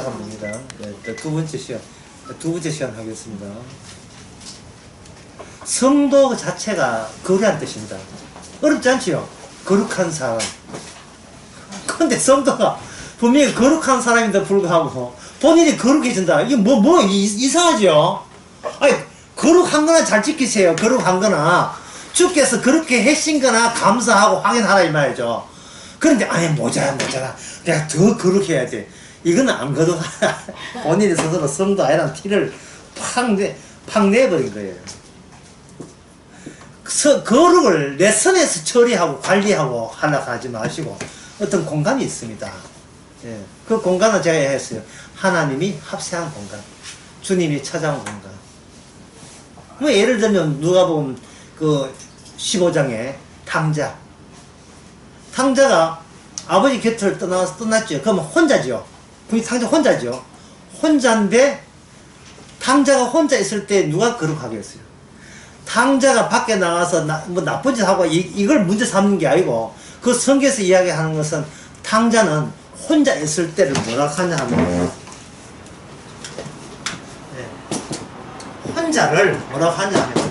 합니다. 네, 두 번째 시간 하겠습니다. 성도 자체가 거룩한 뜻입니다. 어렵지 않지요? 거룩한 사람. 근데 성도가 분명히 거룩한 사람인데 불구하고 본인이 거룩해진다. 이게 이상하죠? 아니, 거룩한 거나 잘 지키세요. 거룩한 거나. 주께서 그렇게 해신 거나 감사하고 확인하라 이 말이죠. 그런데, 아니, 모자라. 내가 더 거룩해야 돼. 이건 안 거룩하다. 본인이 스스로 성도 아니라는 티를 팍 내버린 거예요. 거룩을 내 선에서 처리하고 관리하고 하려고 하지 마시고, 어떤 공간이 있습니다. 예. 그 공간은 제가 했어요. 하나님이 합세한 공간. 주님이 찾아온 공간. 뭐 예를 들면 누가복음 그 15장에 탕자가 아버지 곁을 떠났죠. 그러면 혼자죠. 탕자 혼자죠. 혼자인데 탕자가 혼자 있을 때 누가 거룩하겠어요? 탕자가 밖에 나가서 뭐 나쁜 짓 하고 이걸 문제 삼는 게 아니고, 그 성경에서 이야기하는 것은 탕자는 혼자 있을 때를 뭐라 하냐 하면, 네. 혼자를 뭐라 하냐 하면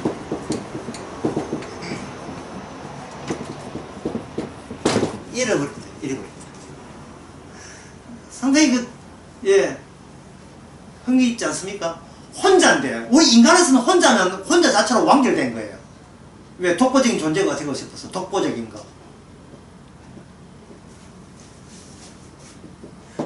잃어버렸다. 상당히 흥미있지 않습니까? 혼자인데, 우리 인간에서는 혼자면 혼자 자체로 완결된 거예요. 왜? 독보적인 존재가 되고 싶어서. 독보적인 거.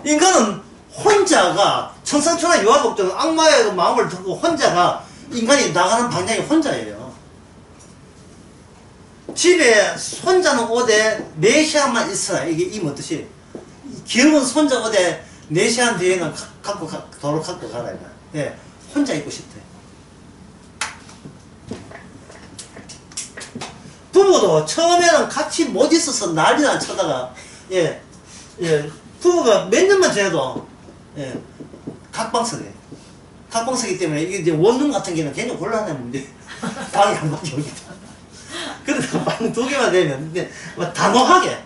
인간은 혼자가, 청상천하 유아독자는 악마의 마음을 듣고 혼자가, 인간이 나가는 방향이 혼자예요. 집에 손자는 오되 4시간만 있어야 이게 이렇듯이, 귀여운 손자 오되 4시간 뒤에는 도로 갖고 가라. 예, 혼자 있고 싶대. 부부도 처음에는 같이 못 있어서 난리나 쳐다가, 부부가 몇 년만 지내도, 각방석이기 때문에 이게 이제 원룸 같은 경우는 굉장히 곤란한 문제. 방이 한 방이 오기다. 그래서 방 2개만 되면, 근데 뭐 단호하게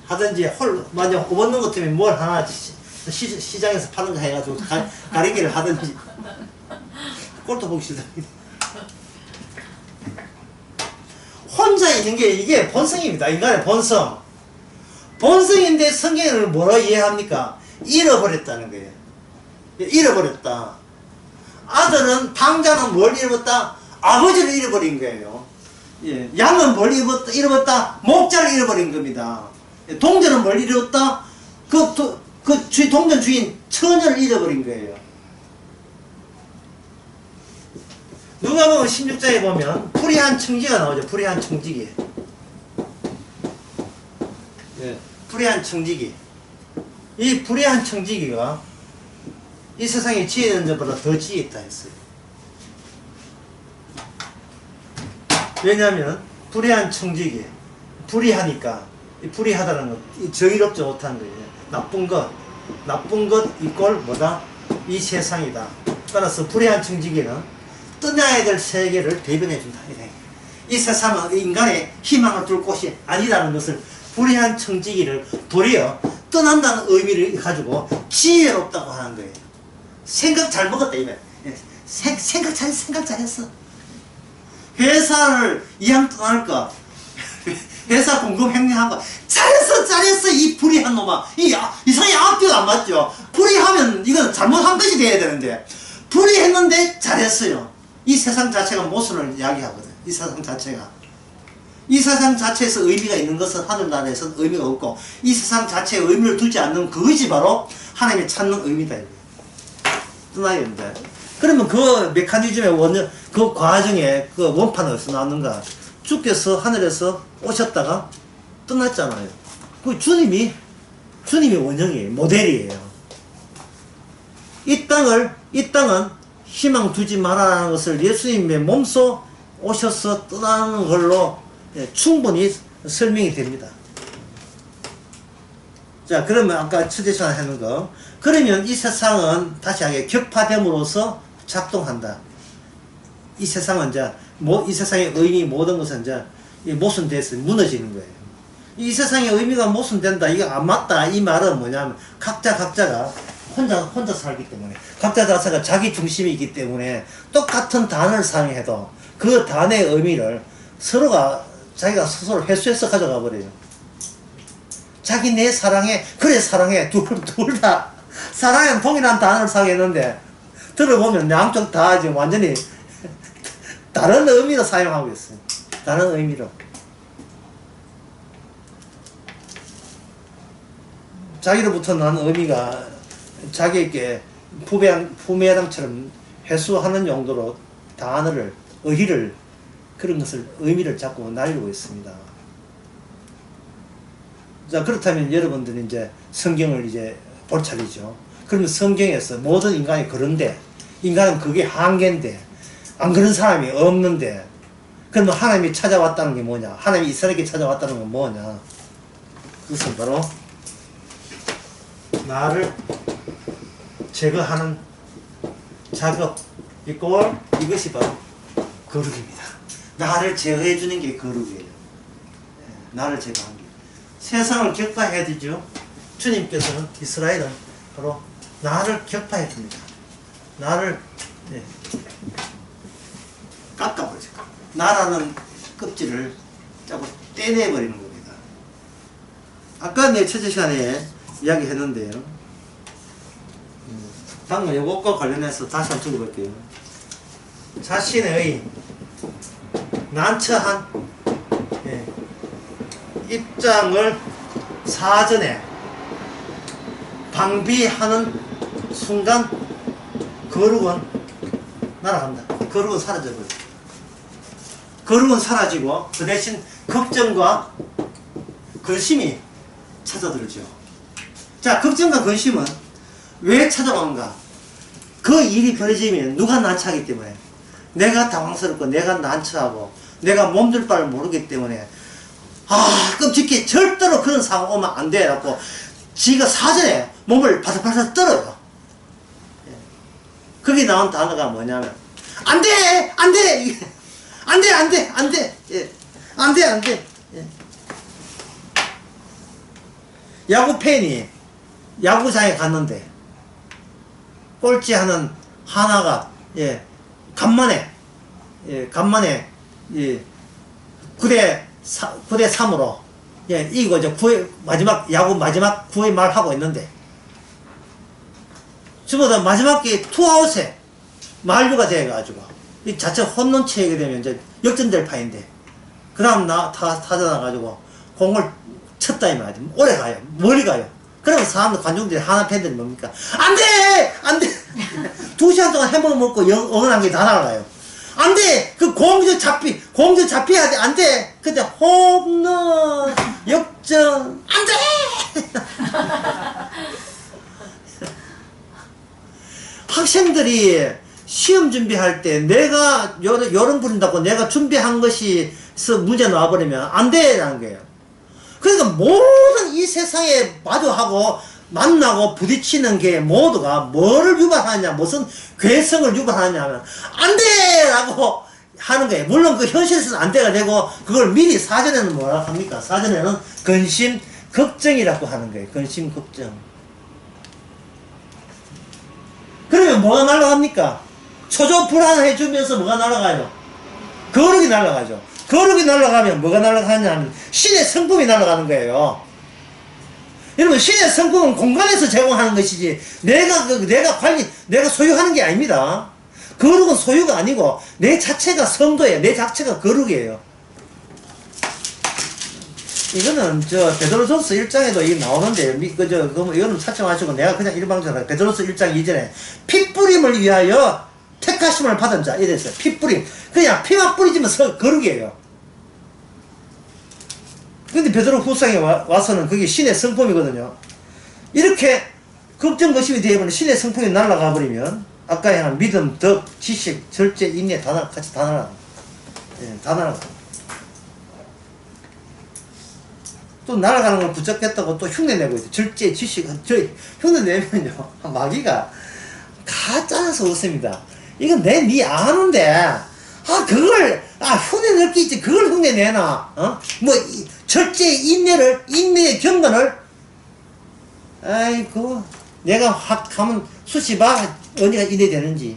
하든지, 만약 원룸 같으면 뭘 하나 시장에서 파는 거 해가지고 가리기를 하든지. 꼴도 보기 싫다. 혼자 있는 게 이게 본성입니다. 인간의 본성. 본성인데 성경을 뭐라 이해합니까? 잃어버렸다는 거예요. 잃어버렸다. 아들은, 탕자는 뭘 잃어버렸다? 아버지를 잃어버린 거예요. 양은 뭘 잃어버렸다? 목자를 잃어버린 겁니다. 동전은 뭘 잃었다? 동전 주인 처녀를 잃어버린 거예요. 누가복음 16장에 보면 불의한 청지기가 나오죠. 불의한 청지기. 불의한 청지기. 이 불의한 청지기가 이 세상에 지혜 있는 자보다 더 지혜 있다 했어요. 왜냐하면 불의한 청지기, 불의하니까, 불의하다는 것, 정의롭지 못한 거예요. 나쁜 것 이꼴 뭐다? 이 세상이다. 따라서 불의한 청지기는 떠나야 될 세계를 대변해 준다. 이 세상은 인간의 희망을 둘 곳이 아니라는 것을, 불의한 청지기를 도리어 떠난다는 의미를 가지고 지혜롭다고 하는 거예요. 생각 잘 먹었다 이거야. 생각 잘했어. 회사를 이왕 떠날까, 회사 공급 횡령한 거 잘했어 이 불의한 놈아. 이상하게 앞뒤가 안 맞죠. 불의하면 이건 잘못한 것이 돼야 되는데, 불의했는데 잘했어요. 이 세상 자체가 모순을 이야기하거든. 이 세상 자체에서 의미가 있는 것은 하늘나라에서는 의미가 없고, 이 세상 자체에 의미를 두지 않는 그것이 바로 하나님이 찾는 의미다. 떠나야 된다. 그러면 그 메커니즘의 그 과정에 그 원판은 어디서 나왔는가? 주께서 하늘에서 오셨다가 떠났잖아요. 그 주님이 원형이에요. 모델이에요. 이 땅은 희망 두지 말아라는 것을 예수님의 몸소 오셔서 떠나는 걸로 충분히 설명이 됩니다. 자, 그러면 아까 첫째 시간에 하는 거, 그러면 이 세상은 다시 하게 격파됨으로써 작동한다. 이 세상은 이제 이 세상의 의미 모든 것은 이제 모순돼서 무너지는 거예요. 이 세상의 의미가 모순된다, 이거 안 맞다, 이 말은 뭐냐면 각자가 혼자 살기 때문에 각자 자체가 자기 중심이기 때문에 똑같은 단어를 사용해도 그 단어의 의미를 서로가 자기가 스스로 회수해서 가져가 버려요. 자기 내 사랑해, 그래 사랑해, 둘 다 사랑은 동일한 단어를 사용했는데 들어보면 양쪽 다 지금 완전히 다른 의미로 사용하고 있어요. 다른 의미로. 자기로부터 나는 의미가 자기에게 부메랑처럼 회수하는 용도로 단어를, 의의를, 그런 것을, 의미를 자꾸 날리고 있습니다. 자, 그렇다면 여러분들은 이제 성경을 이제 볼 차례죠. 그러면 성경에서 모든 인간이 그런데, 인간은 그게 한계인데, 안 그런 사람이 없는데, 그러면 하나님이 찾아왔다는 게 뭐냐? 하나님이 이스라엘에게 찾아왔다는 건 뭐냐? 그것은 바로 나를 제거하는 작업, 이것이 바로 거룩입니다. 나를 제거해 주는 게 거룩이에요. 나를 제거한 게. 세상을 격파해야 되죠. 주님께서는, 이스라엘은 바로 나를 격파해 줍니다. 나를 깎아버리죠. 나라는 껍질을 자꾸 떼내버리는 겁니다. 아까 내 첫째 시간에 이야기했는데요. 방금 이것과 관련해서 다시 한번 적어볼게요. 자신의 난처한 입장을 사전에 방비하는 순간 거룩은 날아간다. 거룩은 사라져버려. 거룩은 사라지고 그 대신 걱정과 근심이 찾아들죠. 자, 걱정과 근심은 왜 찾아오는가? 그 일이 벌어지면 누가 난처하기 때문에, 내가 당황스럽고 내가 난처하고 내가 몸둘 바를 모르기 때문에, 끔찍해, 절대로 그런 상황 오면 안 돼 라고 지가 사전에 몸을 바삭바삭 떨어요. 거기 나온 단어가 뭐냐면 안돼! 안돼! 안돼! 안돼! 안돼! 안돼! 안돼! 야구 팬이 야구장에 갔는데 꼴찌하는 하나가 간만에 9대 3으로 이기고 이제 야구 마지막 9회 말 하고 있는데, 저보다 마지막 게 투아웃에 만루가 돼가지고 이 자체 홈런 치게 되면 이제 역전될 판인데, 그 다음 타자 나가지고 공을 쳤다 이 말이야. 오래 가요. 멀리 가요. 그러면 사람들, 관중들이, 하나 팬들이 뭡니까? 안 돼! 안 돼! 2시간 동안 햄버거 먹고 응원한 게 다 날아가요. 안 돼! 공주 잡혀야 돼! 안 돼! 근데 홈런, 역전, 안 돼! 학생들이 시험 준비할 때 내가 요령 부린다고 내가 준비한 것이서 문제 나와버리면 안 돼! 라는 거예요. 그러니까 모든 이 세상에 마주하고 만나고 부딪히는 게 모두가 뭐를 유발하냐, 무슨 괴성을 유발하냐 하면 안 돼! 라고 하는 거예요. 물론 그 현실에서는 안 돼가 되고, 그걸 미리 사전에는 뭐라 합니까? 사전에는 근심, 걱정이라고 하는 거예요. 근심, 걱정. 그러면 뭐가 날아갑니까? 초조 불안해 주면서 뭐가 날아가요? 거룩이 날아가죠. 거룩이 날아가면 뭐가 날아가냐 하면 신의 성품이 날아가는 거예요. 여러분, 신의 성품은 공간에서 제공하는 것이지 내가 소유하는 게 아닙니다. 거룩은 소유가 아니고 내 자체가 성도예요. 내 자체가 거룩이에요. 이거는 베드로전서 1장에도 이게 나오는데, 이거는 찾지 마시고 내가 그냥 일방적으로 베드로전서 1장 이전에 핏뿌림을 위하여 택하심을 받은 자 이랬어요. 핏뿌림. 그냥 피만 뿌리지면 거룩이에요. 근데 베드로 후상에 와서는 그게 신의 성품이거든요. 이렇게 걱정, 거심이 되어버리면 신의 성품이 날아가 버리면 아까 얘기한 믿음, 덕, 지식, 절제, 인내 같이 다 날아가. 다 날아가. 또 날아가는 걸 붙잡겠다고 또 흉내내고 있어요. 절제, 지식, 흉내내면요 마귀가 가짜라서 웃습니다. 이건 니 아는데 흉내낼 게 있지, 그걸 흉내내나? 절제, 인내의 경건을, 아이고, 내가 확 하면 수시 봐 어디가 이래 되는지.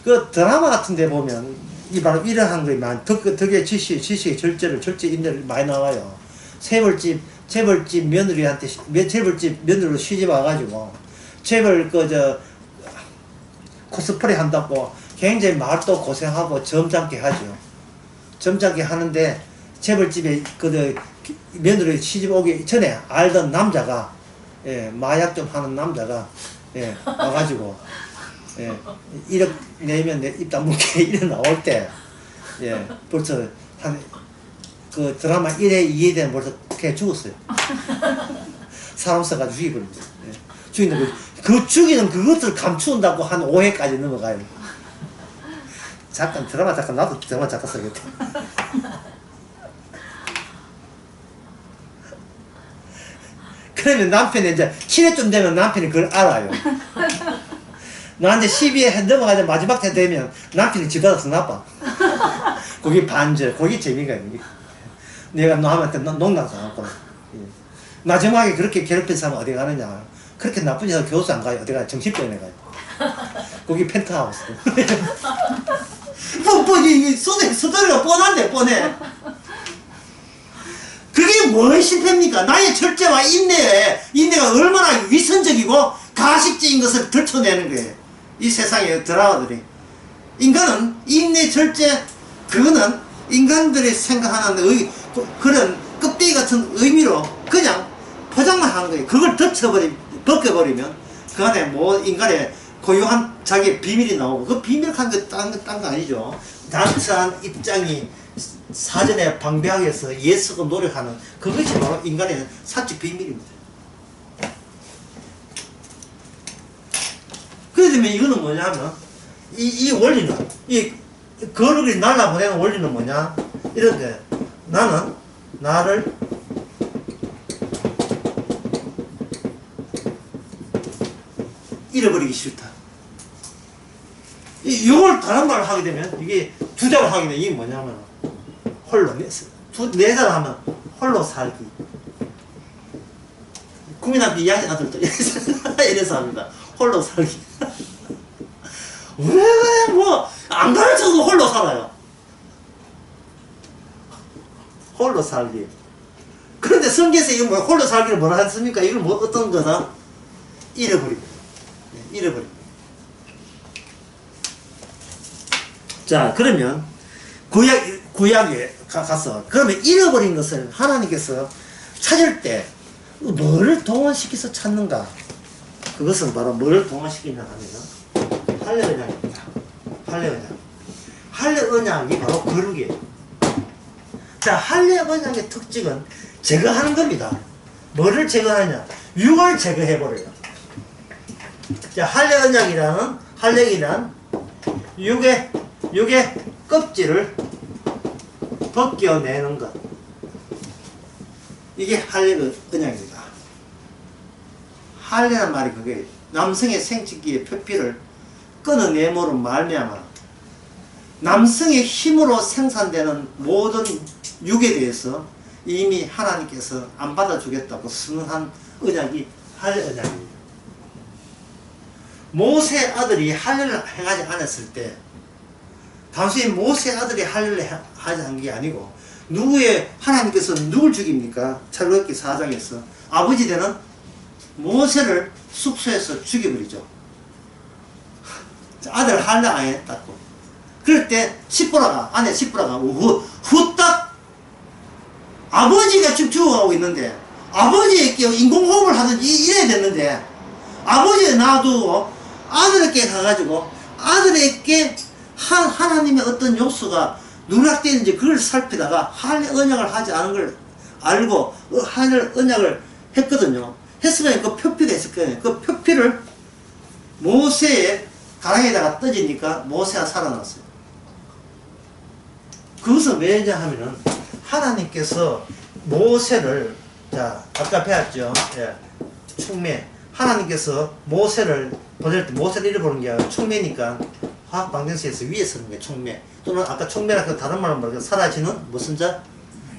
그 드라마 같은 데 보면 이 바로 이러한 거만 덕의 지식의 절제 인내를 많이 나와요. 재벌집 며느리한테 재벌집 며느리로 시집 와가지고 재벌 코스프레 한다고 굉장히 말도 고생하고 점잖게 하죠. 점잖게 하는데 재벌집에 며느리 시집 오기 전에 알던 남자가 마약 좀 하는 남자가 와가지고 1억 내면 내 입 다물게 이래 나올 때 벌써 그 드라마 1회 2회 되면 벌써 걔 죽었어요. 사람 써가지고 죽이버립니다. 죽이는 그 죽이는 그것을 감추는다고 한 5회까지 넘어가요. 잠깐 드라마 작가 나도 드라마 작가 써야겠다. 그러면 남편이 이제 7회쯤 되면 남편이 그걸 알아요. 나한테 12회 넘어가자 마지막 때 되면 남편이 집 받아서 나빠. 거기 반절, 거기 재미가 있는 게. 내가 너한테 농락당했거든. 마지막에 그렇게 괴롭힌 사람 어디 가느냐. 그렇게 나쁜 여자 교수 안 가요. 어디 가요? 정신병원에 가요. 거기 펜트하우스. 이 스토리가 뻔한데, 뻔해. 그게 뭐의 실패입니까? 나의 절제와 인내가 얼마나 위선적이고 가식적인 것을 들춰내는 거예요. 이 세상의 드라마들이. 인간은 인내, 절제, 그거는 인간들이 생각하는 그런 껍데기 같은 의미로 그냥 포장만 하는 거예요. 그걸 벗겨버리면 그 안에 뭐 인간의 고유한 자기의 비밀이 나오고, 그 비밀 한 게 딴 거 아니죠. 단순한 입장이 사전에 방배하기 위해서 예수가 노력하는 그것이 바로 인간의 사적 비밀입니다. 그러면 이거는 뭐냐면 이 원리는 이 거룩이 날라보내는 원리는 뭐냐 이런데 나는 나를 잃어버리기 싫다. 이걸 다른 말을 하게 되면 이게 두 자를 하게 되면 이게 뭐냐면 홀로 네 자를 하면 홀로 살기. 국민학교 2학년 아들도 이래서 합니다. 홀로 살기. 왜 뭐 안 가르쳐도 홀로 살아요. 홀로 살기. 그런데 성경에서 이거 뭐 홀로 살기를 뭐라 했습니까? 이걸 뭐 어떤 거다? 잃어버리고. 잃어버리고. 자, 그러면 구약에 가서 그러면 잃어버린 것을 하나님께서 찾을 때 뭐를 동원시켜서 찾는가? 그것은 바로 뭐를 동원시키냐 하면 할례 언약입니다. 할례 언약. 할례 언약이 바로 거룩이에요. 자, 할례 언약의 특징은 제거하는 겁니다. 뭐를 제거하냐? 육을 제거해버려요. 자, 할례 언약이란 육의 껍질을 벗겨내는 것. 이게 할례 언약입니다. 할례란 말이 그게 남성의 생殖기의 표피를 끊어내므로 말미암아 남성의 힘으로 생산되는 모든 육에 대해서 이미 하나님께서 안 받아주겠다고 선언한 언약이 할례 언약입니다. 모세 아들이 할례를 행하지 않았을 때 단순히 모세 아들이 할례를 하지 않은 게 아니고 하나님께서 누굴 죽입니까? 출애굽기 4장에서 아버지 되는 모세를 숙소에서 죽여버리죠. 아들 할례 안 했다고. 그럴 때 아내 시보라가 후딱 아버지가 지금 죽어가고 있는데 아버지에게 인공호흡을 하든지 이래야 됐는데 아버지에 놔두고 아들에게 가가지고 아들에게 하나님의 어떤 요소가 누락되는지 그걸 살피다가 할례 언약을 하지 않은 걸 알고 할례 언약을 했거든요. 했으면 그 표피가 있을 거예요. 그 표피를 모세의 가랑에다가 떠지니까 모세가 살아났어요. 그것은 왜냐 하면은 하나님께서 모세를 아까 배웠죠. 충매. 하나님께서 모세를 보낼 때 모세를 잃어버린 게 아니라 충매니까 화학방정식에서 위에 서는 게 충매. 또는 아까 충매라고 다른 말로 말하면 사라지는 무슨 자?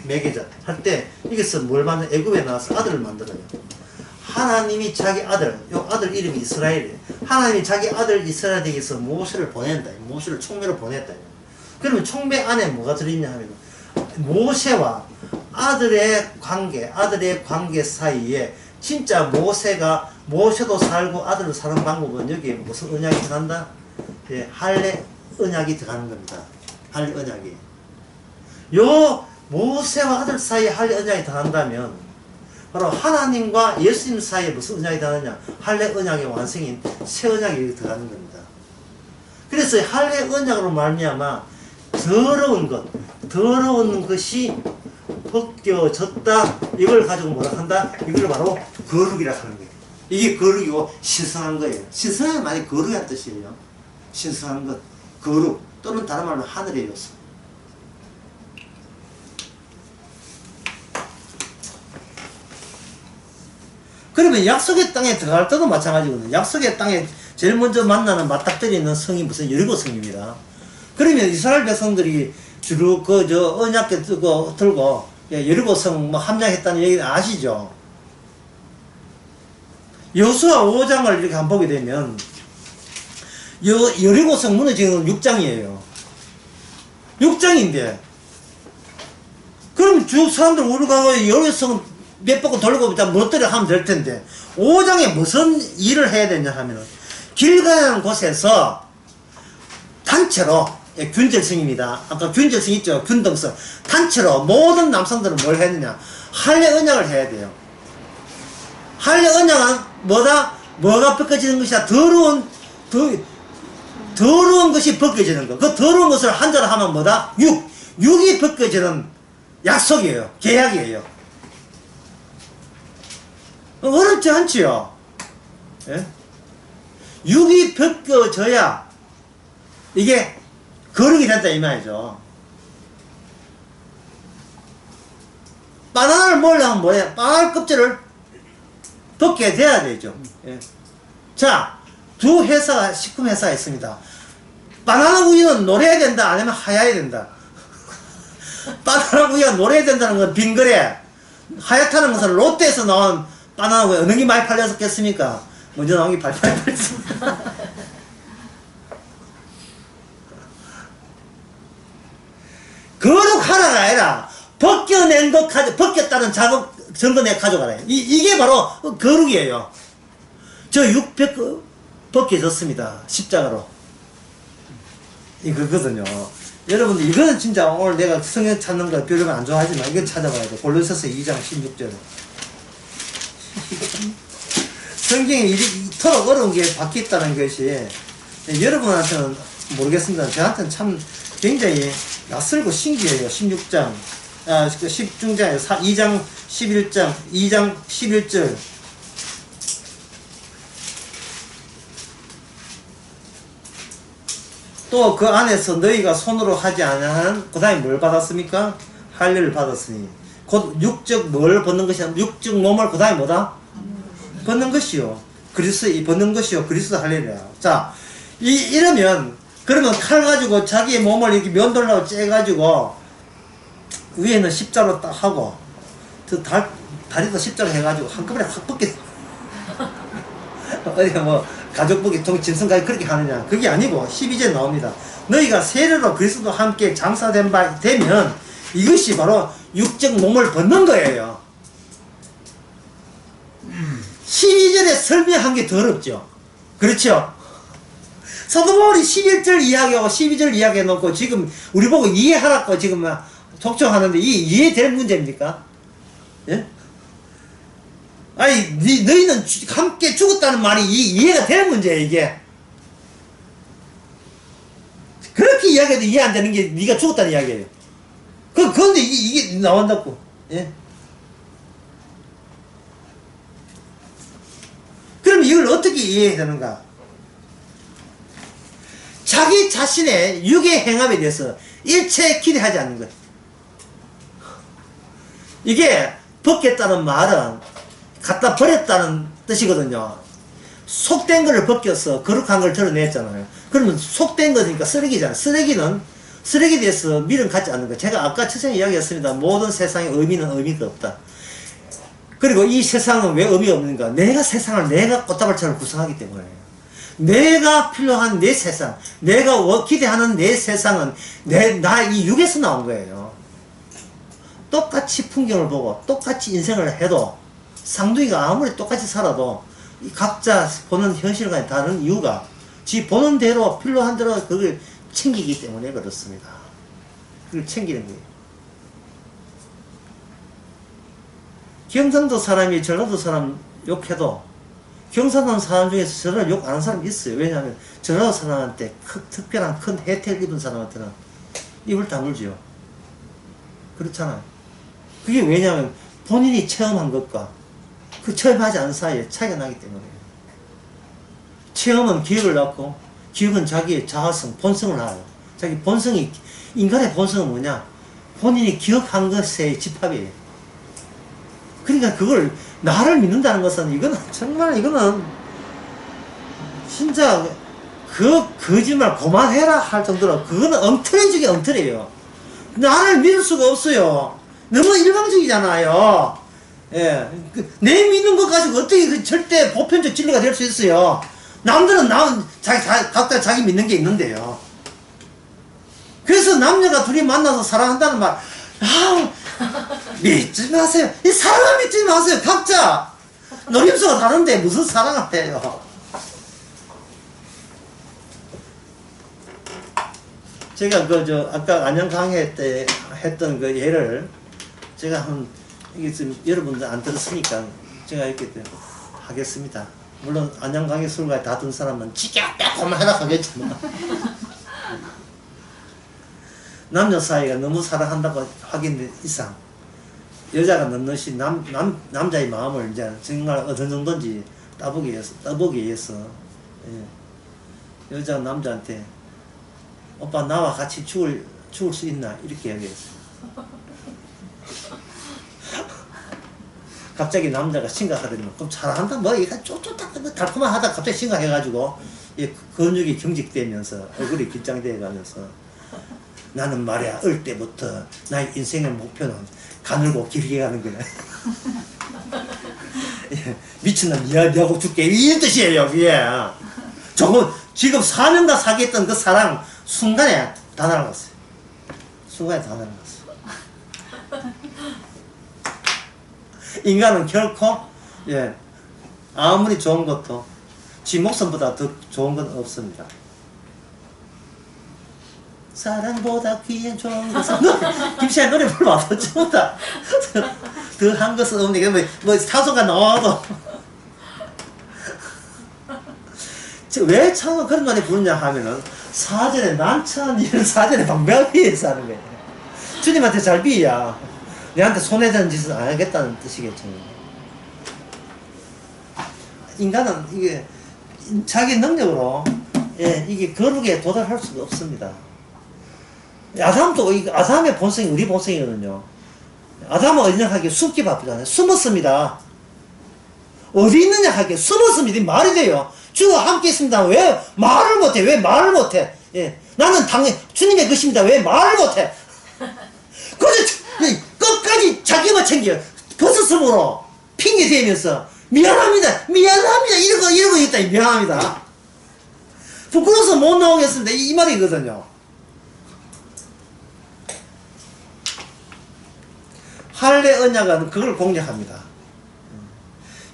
매개자. 할 때 이것은 뭘 만든 애굽에 나와서 아들을 만들어요. 하나님이 자기 아들, 요 아들 이름이 이스라엘이에요. 하나님이 자기 아들 이스라엘에게서 모세를 보낸다. 모세를 총매로 보냈다. 그러면 총매 안에 뭐가 들어있냐 하면 모세와 아들의 관계 사이에 진짜 모세도 살고 아들도 사는 방법은 여기에 무슨 언약이 들어간다? 예, 할례 언약이 들어가는 겁니다. 할례 언약이. 요 모세와 아들 사이에 할례 언약이 들어간다면 바로 하나님과 예수님 사이에 무슨 언약이 들어가느냐? 할례 언약의 완성인 새 언약이 들어가는 겁니다. 그래서 할례 언약으로 말미암아 더러운 것이 벗겨졌다. 이걸 가지고 뭐라 한다? 이걸 바로 거룩이라 하는 거예요. 이게 거룩이고 신성한 거예요. 신성한 말이 거룩이란 뜻이에요. 신성한 것, 거룩 또는 다른 말로 하늘의 요소. 그러면 약속의 땅에 들어갈 때도 마찬가지거든요. 약속의 땅에 제일 먼저 만나는 맞닥뜨리는 성이 무슨 여리고 성입니다. 그러면 이스라엘 백성들이 주로 언약궤 들고 여리고 성 함락했다는 얘기 아시죠? 여호수아 5장을 이렇게 한번 보게 되면 여리고 성 무너지는 6장이에요. 6장인데 그럼 쭉 사람들 우리가 여리고 성 몇 바퀴 돌고 무너뜨려 하면 될 텐데 5장에 무슨 일을 해야 되냐 하면은 길가라는 곳에서 단체로 균절성입니다. 아까 균절성 있죠? 균등성. 단체로 모든 남성들은 뭘 했느냐? 할례 언약을 해야 돼요. 할례 언약은 뭐가 벗겨지는 것이야? 더러운 것이 벗겨지는 거. 그 더러운 것을 한자로 하면 뭐다? 육이 벗겨지는 약속이에요. 계약이에요. 어렵지 않지요? 예? 육이 벗겨져야 이게 거룩이 된다 이 말이죠. 바나나를 먹으려면 뭐야? 바나나 껍질을 벗게 돼야 되죠. 예. 자, 두 회사가 식품 회사가 있습니다. 바나나 우유는 노래야 된다 아니면 하얘야 된다. 바나나 우유가 노래야 된다는 건 빙그레. 하얗다는 것은 롯데에서 나온 바나나 우유 어느 게 많이 팔렸었겠습니까? 먼저 나온 게 발팔 팔렸습니다. 거룩하라가 아니라 벗겨낸 것 벗겼다는 증거 내 가져가라. 이게 바로 거룩이에요. 저 600 벗겨졌습니다. 십자가로. 이거거든요. 여러분들 이거는 진짜 오늘 내가 성경 찾는 거 별로 안 좋아하지만 이건 찾아봐야 돼. 골로새서 2장 16절. 성경이 이토록 어려운 게 바뀌었다는 것이 여러분한테는 모르겠습니다. 저한테는 참 굉장히 낯설고 신기해요. 16장, 10중장에 2장 11장, 2장 11절. 또 그 안에서 너희가 손으로 하지 않은 그 다음에 뭘 받았습니까? 할례를 받았으니 곧 육적 뭘 벗는 것이야? 육적 몸을 그 다음에 뭐다? 벗는 것이요. 벗는 것이요. 그리스도 할례라. 자, 이러면 그러면 칼 가지고 자기의 몸을 이렇게 면돌라고 째가지고 위에는 십자로 딱 하고 다리도 십자로 해가지고 한꺼번에 확 벗게 어디 뭐 가족복이 짐승까지 그렇게 하느냐? 그게 아니고 12절 나옵니다. 너희가 세례로 그리스도 함께 장사된 바 되면 이것이 바로 육적 몸을 벗는 거예요. 12절에 설명한 게 더럽죠. 그렇죠? 사도 바울이 11절 이야기하고 12절 이야기해 놓고 지금 우리 보고 이해하라고 지금 촉청하는데 이해될 문제입니까? 예? 아니 너희는 함께 죽었다는 말이 이해가 될 문제야 이게. 그렇게 이야기해도 이해 안 되는 게 네가 죽었다는 이야기예요. 그런데 이게 나온다고. 예? 그럼 이걸 어떻게 이해해야 되는가? 자기 자신의 육의 행함에 대해서 일체 기대하지 않는 거예요. 이게 벗겼다는 말은 갖다 버렸다는 뜻이거든요. 속된 거를 벗겨서 거룩한 걸 드러냈잖아요. 그러면 속된 거니까 쓰레기잖아요. 쓰레기에 대해서 미련 갖지 않는 거예요. 제가 아까 처음에 이야기했습니다. 모든 세상의 의미는 의미가 없다. 그리고 이 세상은 왜 의미가 없는가? 내가 세상을 내가 꽃다발처럼 구성하기 때문에. 내가 필요한 내 세상, 내가 기대하는 내 세상은 나 이 육에서 나온 거예요. 똑같이 풍경을 보고 똑같이 인생을 해도 쌍둥이가 아무리 똑같이 살아도 각자 보는 현실과 다른 이유가 지 보는 대로 필요한 대로 그걸 챙기기 때문에 그렇습니다. 그걸 챙기는 거예요. 경상도 사람이 전라도 사람 욕해도 경상도 사람 중에서 전라도 욕 안 하는 사람이 있어요. 왜냐하면 전라도 사람한테 특별한 큰 혜택을 입은 사람한테는 입을 다물죠. 그렇잖아요. 그게 왜냐하면 본인이 체험한 것과 그 체험하지 않은 사이에 차이가 나기 때문에요. 체험은 기억을 낳고 기억은 자기의 자아성, 본성을 낳아요. 자기 본성이, 인간의 본성은 뭐냐? 본인이 기억한 것의 집합이에요. 그러니까 그걸 나를 믿는다는 것은 이거는 정말 이거는 진짜 그 거짓말 그만해라 할 정도로 그거는 엉터리 중에 엉터리예요. 나를 믿을 수가 없어요. 너무 일방적이잖아요. 예, 내 믿는 것 가지고 어떻게 그 절대 보편적 진리가 될 수 있어요. 남들은 각자 자기 믿는 게 있는데요. 그래서 남녀가 둘이 만나서 사랑한다는 말, 믿지 마세요. 이 사랑을 믿지 마세요. 각자 노림수가 다른데 무슨 사랑을 해요. 제가 아까 안녕 강의 때 했던 그 예를 제가 이게 지금 여러분들 안 들었으니까 제가 이렇게 하겠습니다. 물론 안녕 강의 술가에 다 든 사람은 지겨 빼고만 해라 하겠지만 남녀 사이가 너무 사랑한다고 하긴 이상 여자가 넉넉히 남자의 마음을 이제 정말 어느 정도인지 따보기 위해서 예. 여자 남자한테 오빠 나와 같이 죽을 수 있나 이렇게 얘기했어요. 갑자기 남자가 심각하더니 그럼 잘한다 뭐 이거 쪼쪼딱 달콤한 하다 갑자기 심각해가지고 근육이 경직되면서 얼굴이 긴장되어가면서 나는 말이야 어릴 때부터 나의 인생의 목표는 가늘고 길게 가는 거야. 미친놈 니하고 줄게 이런 뜻이에요. 그게 지금 4년간 사귀었던 그 사랑 순간에 다 날아갔어요. 순간에 다 날아갔어요. 인간은 결코 아무리 좋은 것도 지 목숨보다 더 좋은 건 없습니다. 사랑보다 귀한 좋은 것은 김씨의 노래 불러봐도 전부 다 더 한 것은 없는 게 뭐 타소가 나와도 왜 참 그런 노래 부르냐 하면은 사전에 난처한 일을 사전에 방배하기 위해서 하는 거예요. 주님한테 잘 비야 내한테 손해되는 짓은 안 하겠다는 뜻이겠죠. 인간은 이게 자기 능력으로 이게 거룩에 도달할 수가 없습니다. 아담도 아담의 본성이 우리 본성이거든요. 아담은 어디냐 하기에 숨기 바쁘잖아요. 숨었습니다. 어디 있느냐 하기에 숨었습니다. 말이 돼요. 주와 함께 있습니다. 왜 말을 못해? 왜 말을 못해? 나는 당연히 주님의 것입니다. 왜 말을 못해? 그래서 끝까지 자기만 챙겨 버스스으로 핑계 대면서 미안합니다 이러고 있다. 미안합니다 부끄러워서 못 나오겠습니다 이 말이거든요. 할례 언약은 그걸 공략합니다.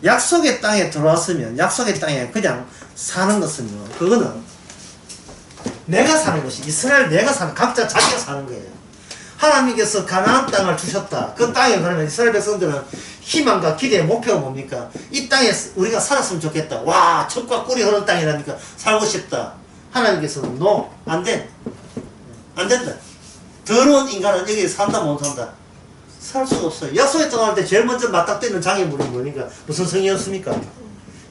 약속의 땅에 들어왔으면 약속의 땅에 그냥 사는 것은요 그거는 내가 사는 것이 이스라엘 내가 사는 각자 자기가 사는 거예요. 하나님께서 가나안 땅을 주셨다. 그 땅에 그러면 이스라엘 백성들은 희망과 기대의 목표가 뭡니까? 이 땅에 우리가 살았으면 좋겠다. 와, 젖과 꿀이 흐르는 땅이라니까 살고 싶다. 하나님께서는 no, 안 된다. 더러운 인간은 여기 산다 못 산다. 살 수가 없어요. 약속에 떠날 때 제일 먼저 맞닥뜨리는 장애물이 뭐니까 무슨 성이었습니까?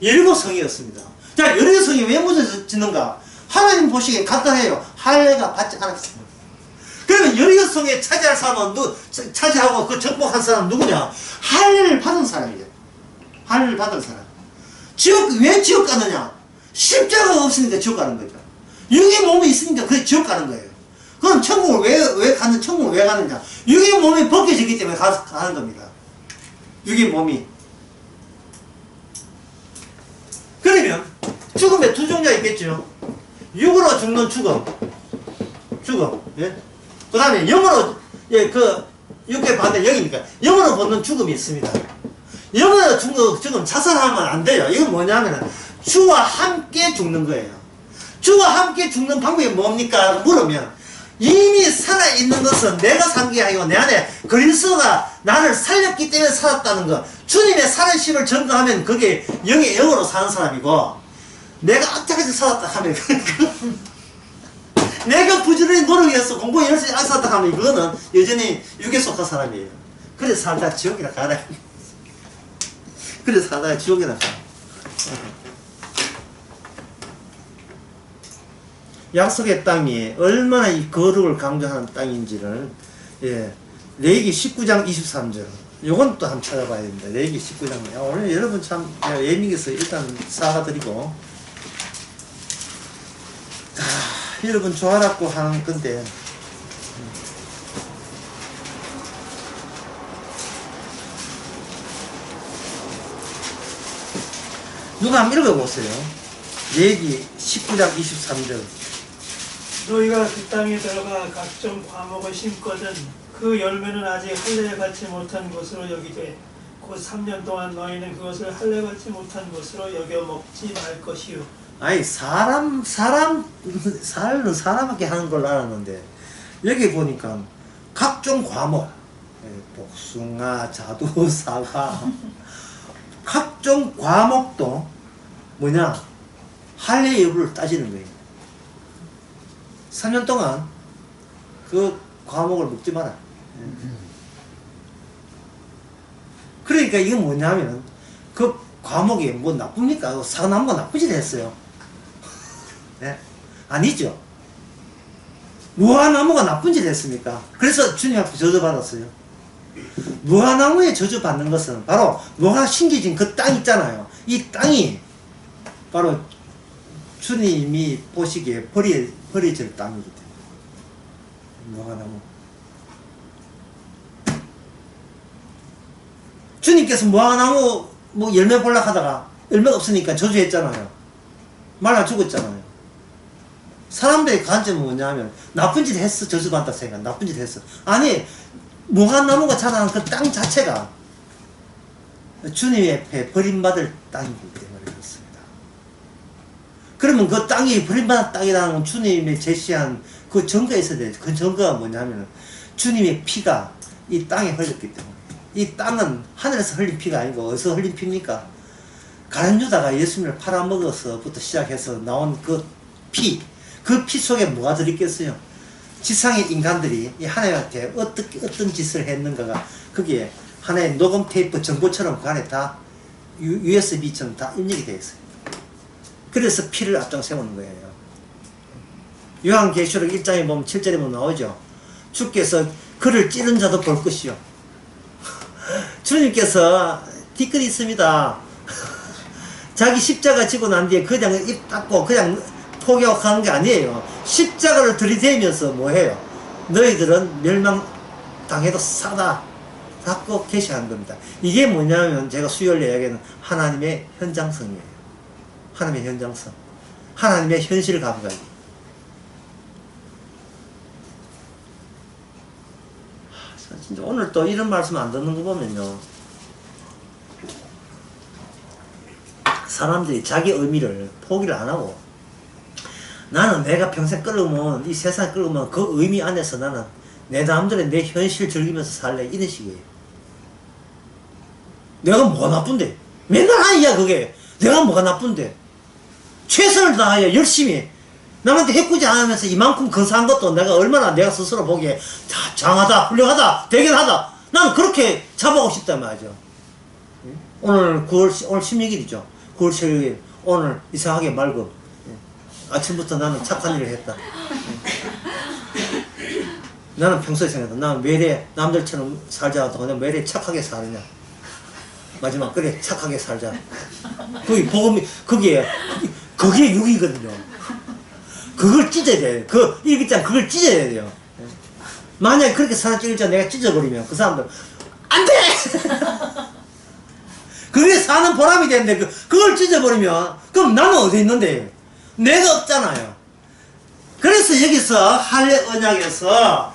여리고 성이었습니다. 자, 여리고 성이 왜 무너졌는가? 하나님 보시기에 간단해요. 할례가 받지 않았습니다. 그러면 여리고 성에 차지할 사람은 차지하고 그 정복한 사람은 누구냐? 할례를 받은 사람이에요. 할례를 받은 사람. 왜 지옥 가느냐? 십자가가 없으니까 지옥 가는 거죠. 육의 몸이 있으니까 그게 지옥 가는 거예요. 그럼 천국을 왜 가느냐? 육의 몸이 벗겨졌기 때문에 가는 겁니다. 육의 몸이. 그러면 죽음에 두 종류가 있겠죠. 육으로 죽는 죽음. 예? 그 다음에 영으로, 예, 그, 육의 반대 영이니까. 영으로 보는 죽음이 있습니다. 영으로 죽는 죽음 자살하면 안 돼요. 이건 뭐냐면은, 주와 함께 죽는 거예요. 주와 함께 죽는 방법이 뭡니까? 물으면, 이미 살아있는 것은 내가 산 게 아니고 내 안에 그리스도가 나를 살렸기 때문에 살았다는 것. 주님의 살아심을 전가하면 그게 영의 영으로 사는 사람이고, 내가 악착같이 살았다 하면 내가 부지런히 노력해서 공부 열심히 안 살았다 하면 그거는 여전히 육에 속한 사람이에요. 그래 살다가 지옥이나 가라. 그래 살다가 지옥이나 가. 약속의 땅이 얼마나 이 거룩을 강조하는 땅인지를, 예, 레위기 19장 23절. 요건 또 한번 찾아봐야 됩니다. 레위기 19장. 오늘 여러분 참 예민해서 일단 사과드리고, 여러분 좋아라고 하는 건데, 누가 한번 읽어보세요. 레위기 19장 23절. 너희가 그 땅에 들어가 각종 과목을 심거든 그 열매는 아직 할례 받지 못한 것으로 여기되 곧 3년 동안 너희는 그것을 할례 받지 못한 것으로 여겨 먹지 말 것이요. 아니 사람은 사람밖에 하는 걸로 알았는데 여기 보니까 각종 과목, 복숭아, 자두, 사과 각종 과목도 뭐냐 할례 여부를 따지는 거예요. 3년 동안 그 과목을 먹지 마라. 그러니까 이게 뭐냐면 그 과목이 뭐 나쁩니까? 사과나무가 나쁘지 됐어요. 네? 아니죠. 무화나무가 나쁜 짓 했습니까? 그래서 주님 앞에 저주받았어요. 무화나무에 저주받는 것은 바로 무화가 심겨진 그 땅 있잖아요. 이 땅이 바로 주님이 보시기에 버려질 땅이기 때문에. 무화나무. 주님께서 무화나무 뭐 열매 볼라 하다가 열매가 없으니까 저주했잖아요. 말라 죽었잖아요. 사람들의 관점은 뭐냐면 나쁜 짓 했어 저주받다 생각. 나쁜 짓 했어. 아니 무화나무가 자라는 그 땅 자체가 주님 앞에 버림받을 땅이기 때문에 그렇습니다. 그러면 그 땅이 버림받은 땅이라는 건 주님이 제시한 그 증거가 있어야 돼요. 그 증거가 뭐냐면 주님의 피가 이 땅에 흘렸기 때문에. 이 땅은 하늘에서 흘린 피가 아니고 어디서 흘린 피입니까? 가룟 유다가 예수님을 팔아먹어서부터 시작해서 나온 그 피 속에 뭐가 들어있겠어요? 지상의 인간들이 이 하나님한테 어떤 짓을 했는가가 거기에 하나의 녹음 테이프 정보처럼 그 안에 다 USB처럼 다 입력이 되어 있어요. 그래서 피를 앞장 세우는 거예요. 요한계시록 1장에 보면 7절에 보면 나오죠. 주께서 그를 찌른 자도 볼 것이요. 주님께서 뒤끝이 있습니다. 자기 십자가 지고 난 뒤에 그냥 입 닫고 그냥 포기하는 게 아니에요. 십자가를 들이대면서 뭐해요? 너희들은 멸망당해도 사다 닫고 계시하는 겁니다. 이게 뭐냐면 제가 수요일에 이야기하는 하나님의 현장성이에요. 하나님의 현장성. 하나님의 현실 감각이. 진짜 오늘 또 이런 말씀 안 듣는 거 보면요. 사람들이 자기 의미를 포기를 안 하고 나는 내가 평생 끌으면 이 세상 끌으면 그 의미 안에서 나는 내 남들의 내 현실 즐기면서 살래 이런 식이에요. 내가 뭐가 나쁜데? 맨날 하이야 그게. 내가 뭐가 나쁜데? 최선을 다하여 열심히 남한테 해꾸지 않으면서 이만큼 근사한 것도 내가 얼마나 내가 스스로 보기에 장하다 훌륭하다 대견하다 난 그렇게 잡아오고 싶단 말이죠. 오늘 16일이죠 9월 16일 오늘 이상하게 맑음. 아침부터 나는 착한 일을 했다. 나는 평소에 생각했다. 나는 왜 이래 남들처럼 살자 하다가 왜 이래 착하게 사느냐. 마지막 그래 착하게 살자. 그게 복음이 그게 6이거든요. 그걸 찢어야 돼요. 그 일기장 그걸 찢어야 돼요. 만약에 그렇게 사람 찢을자 내가 찢어버리면 그 사람들 안 돼! 그게 사는 보람이 되는데 그걸 찢어버리면 그럼 나는 어디 있는데? 내가 없잖아요. 그래서 여기서 할례 언약에서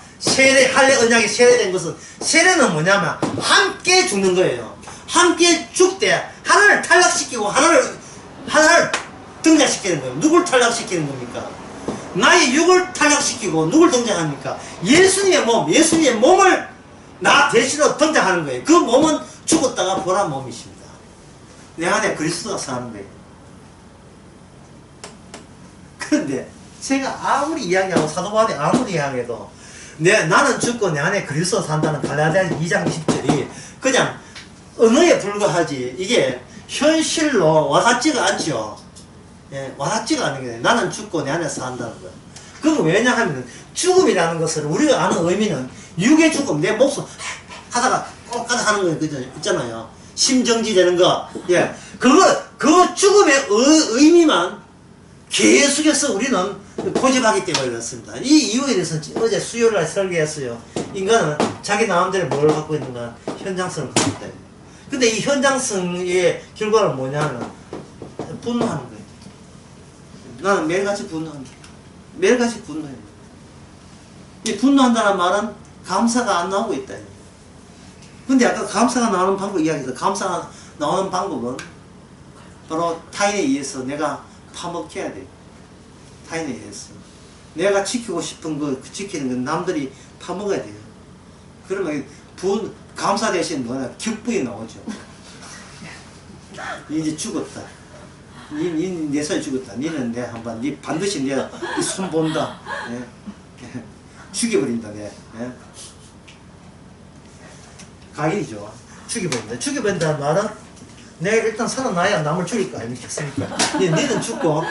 할례 언약이 세례된 것은, 세례는 뭐냐면 함께 죽는 거예요. 함께 죽되 하나를 탈락시키고 하나를 등장시키는 거예요. 누굴 탈락시키는 겁니까? 나의 육을 탈락시키고 누굴 등장합니까? 예수님의 몸을 나 대신으로 등장하는 거예요. 그 몸은 죽었다가 보란 몸이십니다. 내 안에 그리스도가 사는 거예요. 그런데 제가 아무리 이야기하고 사도 바울이 아무리 이야기해도 나는 죽고 내 안에 그리스도 산다는 갈라디아 2장 20절이 그냥 언어에 불과하지, 이게 현실로 와닿지가 않죠. 예, 와닿지가 않는 거예요. 나는 죽고 내 안에 산다는 거예요. 그거 왜냐하면 죽음이라는 것을 우리가 아는 의미는 육의 죽음, 내 목숨 하다가 꼭 가다 하는 거 있잖아요. 심정지 되는 거. 예, 그 죽음의 의미만 계속해서 우리는 고집하기 때문에 그렇습니다. 이 이유에 대해서 어제 수요일날 설계했어요. 인간은 자기 마음대로 뭘 갖고 있는가? 현장성을 갖고 있다. 근데 이 현장성의 결과는 뭐냐면 분노하는 거예요. 나는 매일같이 분노한다. 매일같이 분노해요. 이 분노한다는 말은 감사가 안 나오고 있다. 근데 아까 감사가 나오는 방법 이야기했어. 감사가 나오는 방법은 바로 타인에 의해서 내가 파먹혀야 돼. 타인에 의해서. 내가 지키고 싶은 거 지키는 건 남들이 파먹어야 돼요. 그러면 감사 대신 뭐냐? 격분이 나오죠. 이제 죽었다. 내 손에 죽었다. 니는 내 한번, 니 반드시 내 손 본다. 예. 죽여버린다. 내. 예. 각인이죠. 죽여버린다. 죽여버린다는 말은 내가 일단 살아나야 남을 죽일 거 아니겠습니까? 니는 죽고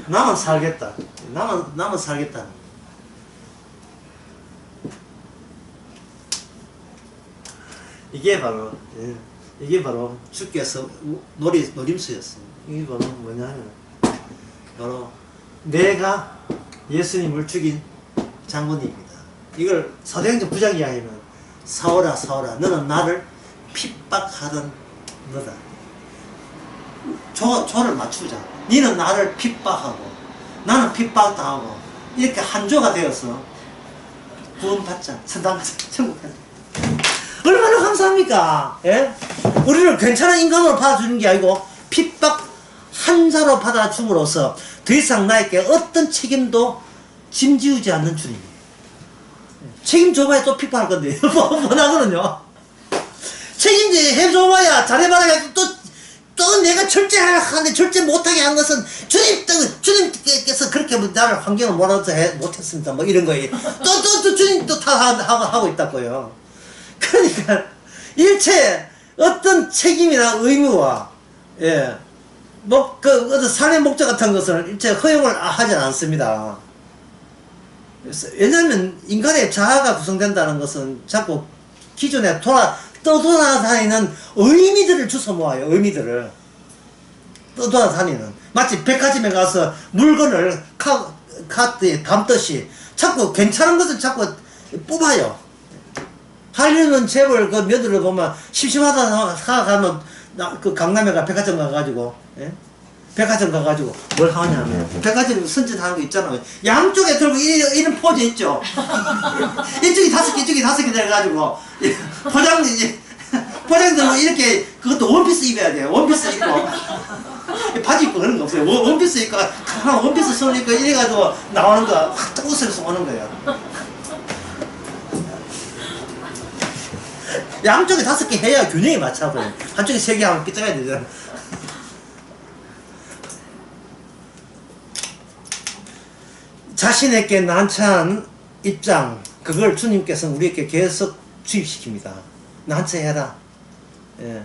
나만 살겠다. 나만 살겠다. 이게 바로 주께서 노림수였어요. 이게 바로 뭐냐면 바로 내가 예수님을 죽인 장본입니다. 이걸 사도행전 9장 이야기하면 사오라 너는 나를 핍박하던 너다. 조를 맞추자. 너는 나를 핍박하고 나는 핍박당하고 이렇게 한조가 되어서 구원받자. 선당받자. 천국 간다. 얼마나 감사합니까? 예? 우리를 괜찮은 인간으로 받아주는 게 아니고 핍박 한 자로 받아줌으로써 더 이상 나에게 어떤 책임도 짐지우지 않는 주님이에요. 책임져봐야 또 핍박할 건데 뭐나거든요. 책임해줘봐야 잘해봐야 또 내가 절제하는데 절제 못하게 한 것은 주님께서 그렇게 나를 환경을 못했습니다. 뭐 이런 거예요. 또 주님 또 다 하고 있다고요. 그러니까 일체 어떤 책임이나 의무와 어떤 삶의 목적 같은 것을 일체 허용을 하지 않습니다. 왜냐하면 인간의 자아가 구성된다는 것은 자꾸 기존에 떠돌아다니는 의미들을 주워 모아요. 의미들을 떠돌아다니는, 마치 백화점에 가서 물건을 카드에 담듯이 자꾸 괜찮은 것을 자꾸 뽑아요. 하려는 재벌 그 며느리를 보면 심심하다 생각하면 그 강남에 백화점 가가지고 백화점 가가지고 뭘 하냐면 백화점 선전하는 거 있잖아요. 양쪽에 들고 이런 포즈 있죠. 이쪽이 5개 이쪽이 5개 돼가지고 포장 들고 이렇게, 그것도 원피스 입어야 돼요. 원피스 입고 바지 입고 그런 거 없어요. 원피스 입고 원피스 손 입고 이래가지고 나오는 거 확 웃으면서 오는 거예요. 양쪽에 5개 해야 균형이 맞춰버려요. 한쪽에 3개 하면 삐뚤어야 되잖아. 자신에게 난처한 입장, 그걸 주님께서는 우리에게 계속 주입시킵니다. 난처해라. 예.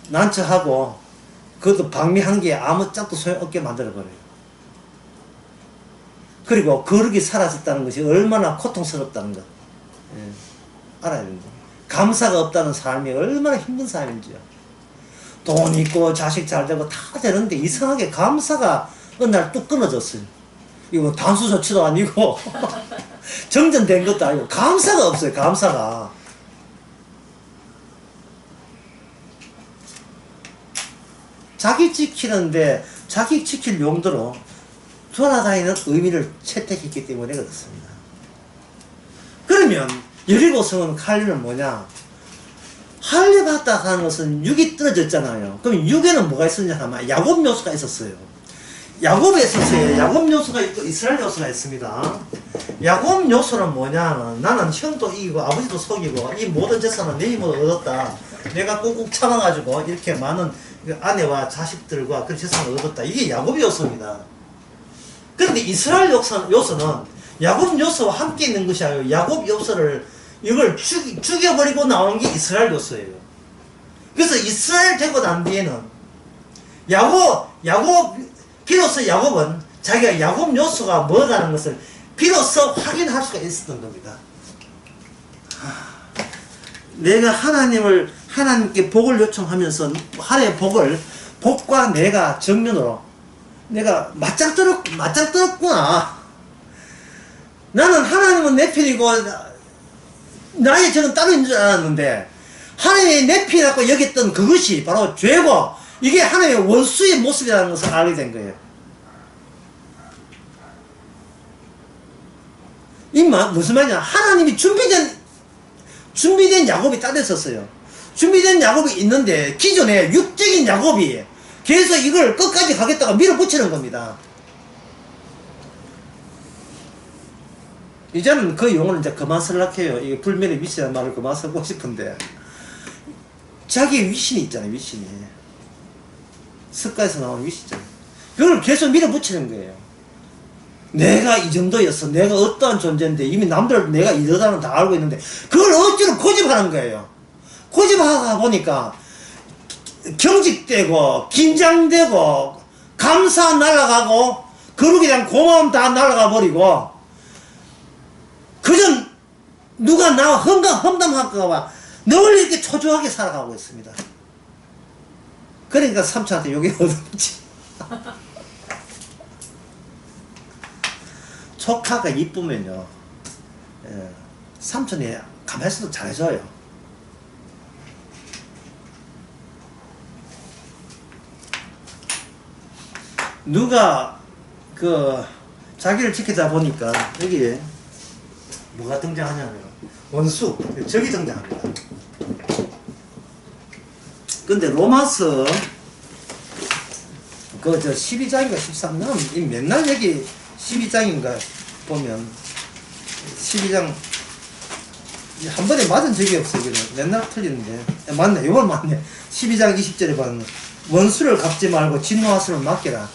난처하고 그것도 방미한 게 아무 짝도 소용없게 만들어버려요. 그리고 거룩이 사라졌다는 것이 얼마나 고통스럽다는 것 알아야 됩니다. 감사가 없다는 삶이 얼마나 힘든 삶인지요. 돈 있고 자식 잘 되고 다 되는데 이상하게 감사가 어느 날 뚝 끊어졌어요. 이거 단수 조치도 아니고 정전된 것도 아니고 감사가 없어요. 감사가. 자기 지키는데 자기 지킬 용도로 돌아다니는 의미를 채택했기 때문에 그렇습니다. 그러면 17성은 할례는 뭐냐? 할례 받다 하는 것은 육이 떨어졌잖아요. 그럼 육에는 뭐가 있었냐 하면 야곱 요소가 있었어요. 야곱에 있었어요. 야곱 요소가 있고 이스라엘 요소가 있습니다. 야곱 요소는 뭐냐? 나는 형도 이기고 아버지도 속이고 이 모든 재산은 내 힘으로 얻었다. 내가 꾹꾹 참아가지고 이렇게 많은 아내와 자식들과 그 재산을 얻었다. 이게 야곱 요소입니다. 그런데 이스라엘 요소는 야곱 요소와 함께 있는 것이 아니고 야곱 요소를 이걸 죽여버리고 나오는 게 이스라엘 요소예요. 그래서 이스라엘 되고 난 뒤에는 비로소 야곱은 자기가 야곱 요소가 뭐라는 것을 비로소 확인할 수가 있었던 겁니다. 내가 하나님께 복을 요청하면서 하나님의 복과 내가 정면으로 내가 맞짱 떨었구나. 나는 하나님은 내 편이고 나의 저는 따로 있는 줄 알았는데 하나님의 내 편이라고 여겼던 그것이 바로 죄고 이게 하나님의 원수의 모습이라는 것을 알게 된 거예요. 무슨 말이냐? 하나님이 준비된 야곱이 따로 있었어요. 준비된 야곱이 있는데 기존에 육적인 야곱이 계속 이걸 끝까지 가겠다가 밀어붙이는 겁니다. 이제는 그 용어는 이제 그만 쓰려해요. 이게 불멸의 위치라는 말을 그만 쓰고 싶은데 자기의 위신이 있잖아요. 위신이 습가에서 나온 위시죠. 그걸 계속 밀어붙이는 거예요. 내가 이 정도였어. 내가 어떠한 존재인데 이미 남들 내가 이러다는 다 알고 있는데 그걸 억지로 고집하는 거예요. 고집하다 보니까 경직되고 긴장되고 감사 날아가고 거룩에 대한 고마움 다 날아가 버리고 그전 누가 나와 험담할까봐 늘 이렇게 초조하게 살아가고 있습니다. 그러니까 삼촌한테 욕이 얻었지. 조카가 이쁘면요, 삼촌이 가만히 있어도 잘해줘요. 누가 자기를 지키다 보니까 여기에 뭐가 등장하냐면 원수, 적이 등장합니다. 근데 로마서 12장인가 13장 맨날 여기 12장인가 보면 12장 한 번에 맞은 적이 없어요. 맨날 틀리는데 맞네. 이건 맞네. 12장 20절에 보면 원수를 갚지 말고 진노하심을 맡겨라.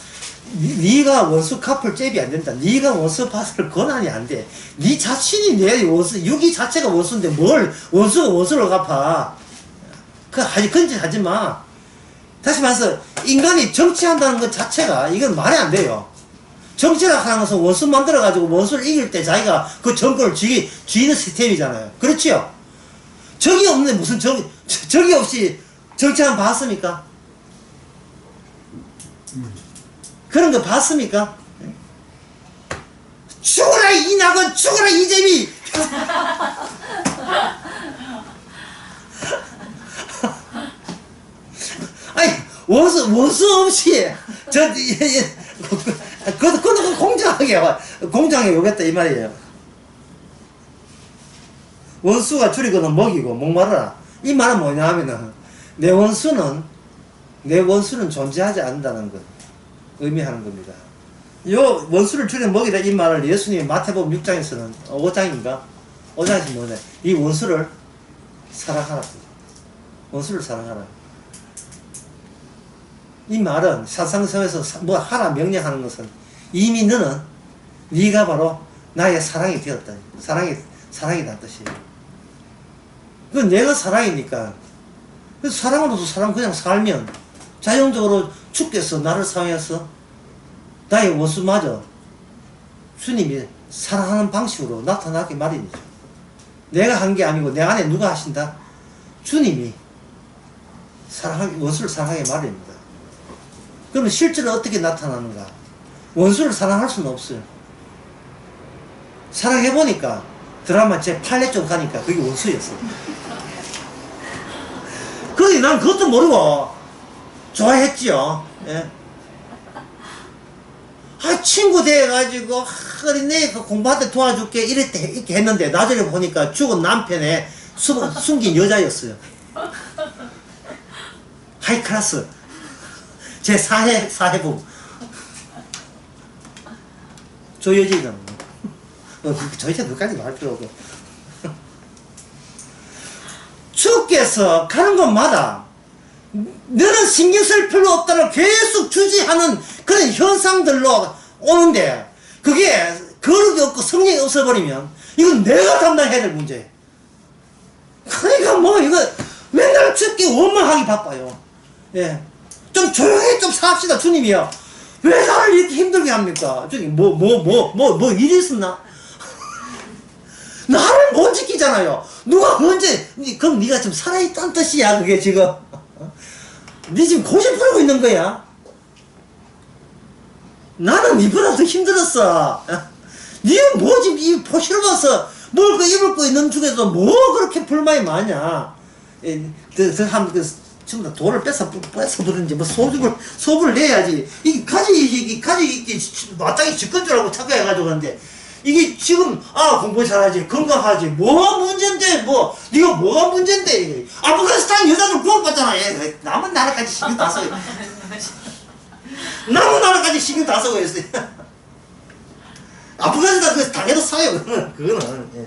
네가 원수 갚을 잽이 안 된다. 네가 원수 받을 권한이 안 돼. 네 자신이 내 원수, 육이 자체가 원수인데 뭘 원수가 원수를 갚아. 그런 짓 하지 마. 다시 말해서 인간이 정치한다는 것 자체가 이건 말이 안 돼요. 정치라 하는 것은 원수 만들어가지고 원수를 이길 때 자기가 그 정권을 쥐는 시스템이잖아요. 그렇지요? 적이 없는데 무슨 적이 없이 정치 한번 봤습니까? 그런 거 봤습니까? 죽어라 이낙은, 죽어라 이재미. 아니 원수 없이 그것도 공정하게 요겠다 이 말이에요. 원수가 줄이거든 먹이고 목마르라. 이 말은 뭐냐 하면은 내 원수는 존재하지 않는다는 것 의미하는 겁니다. 요 원수를 줄여 먹이라 이 말을 예수님이 마태복음 6장에서는 5장인가? 5장에서 뭐냐? 이 원수를 사랑하라. 원수를 사랑하라. 이 말은 사상성에서 뭐 하라 명령하는 것은 이미 너는 네가 바로 나의 사랑이 되었다. 사랑이다 뜻이에요. 그 내가 사랑이니까. 그래서 사랑으로서 사람 그냥 살면 자연적으로 주께서 나를 사랑해서 나의 원수마저 주님이 사랑하는 방식으로 나타나게 마련이죠. 내가 한 게 아니고 내 안에 누가 하신다? 주님이 원수를 사랑하게 마련입니다. 그러면 실제로 어떻게 나타나는가? 원수를 사랑할 수는 없어요. 사랑해보니까 드라마 제 8회 쪽 가니까 그게 원수였어. 그런데 난 그것도 모르고 좋아했지요. 예. 친구 돼가지고, 그래, 내 공부할 때 도와줄게. 이렇게 했는데, 나중에 보니까 죽은 남편의 숨긴 여자였어요. 하이클래스. 제 사회부. 조여지잖아. 저희가 그까지 말 필요 없고. 주께서 가는 곳마다 너는 신경 쓸 필요 없다고 계속 주지하는 그런 현상들로 오는데, 그게 거룩이 없고 성령이 없어버리면 이건 내가 담당해야 될 문제예요. 그러니까 뭐 이거 맨날 죽기 원망하기 바빠요. 예. 좀 조용히 좀 삽시다. 주님이요, 왜 나를 이렇게 힘들게 합니까? 주님 뭐 일이 있었나? 나를 못 지키잖아요. 누가 언제, 그럼 네가 지금 살아있다는 뜻이야. 그게 지금 네 지금 고집 부리고 있는 거야. 나는 니보다 더 힘들었어. 니는 뭐 지금 이 포시로 봐서 뭘 그 입을 거 있는 중에서 뭐 그렇게 불만이 많냐. 전부 다 돈을 뺏어 부르는지 뭐 소불을 내야지. 이게 가지 마땅히 집건 줄 알고 착각해가지고 그러는데, 이게 지금 공부 잘하지, 건강하지, 뭐가 문제인데, 네가 뭐가 문제인데. 아프가니스탄 여자들 구원받잖아. 남은 나라까지 신경 다 써요. 남은 나라까지 신경 다 쓰고 있어요. 아프가니스탄 그 당해도 사요. 그거는 예.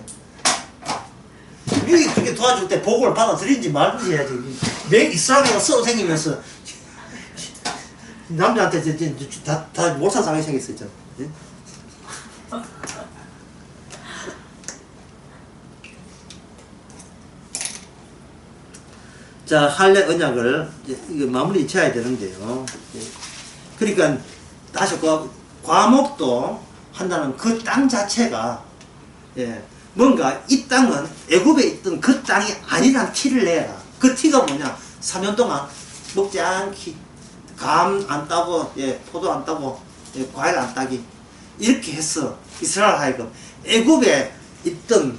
미국이 그렇게 도와줄 때 보고를 받아들인지 말든지 해야지. 이스라엘가 서로 생기면서 남자한테 다 몰살상하게 생겼었죠. 예? 자, 할례 언약을 이거 마무리 지어야 되는데요. 그러니까 다시 과목도 한다는 그 땅 자체가, 뭔가 이 땅은 애굽에 있던 그 땅이 아니란 티를 내라. 그 티가 뭐냐? 3년 동안 먹지 않기, 감 안 따고, 포도 안 따고, 과일 안 따기, 이렇게 해서 이스라엘 하여금 애굽에 있던